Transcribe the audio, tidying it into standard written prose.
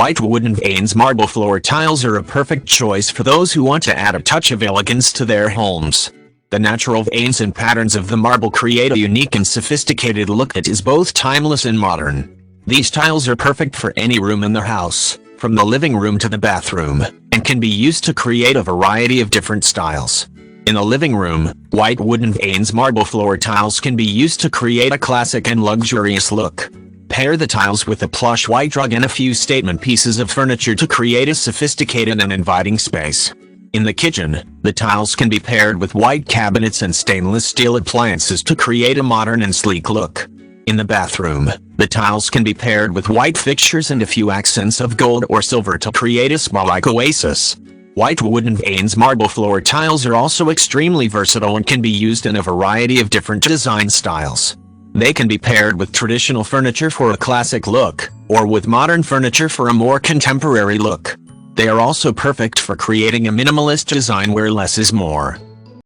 White wooden veins marble floor tiles are a perfect choice for those who want to add a touch of elegance to their homes. The natural veins and patterns of the marble create a unique and sophisticated look that is both timeless and modern. These tiles are perfect for any room in the house, from the living room to the bathroom, and can be used to create a variety of different styles. In the living room, white wooden veins marble floor tiles can be used to create a classic and luxurious look. Pair the tiles with a plush white rug and a few statement pieces of furniture to create a sophisticated and inviting space. In the kitchen, the tiles can be paired with white cabinets and stainless steel appliances to create a modern and sleek look. In the bathroom, the tiles can be paired with white fixtures and a few accents of gold or silver to create a spa-like oasis. White wooden veins marble floor tiles are also extremely versatile and can be used in a variety of different design styles. They can be paired with traditional furniture for a classic look, or with modern furniture for a more contemporary look. They are also perfect for creating a minimalist design where less is more.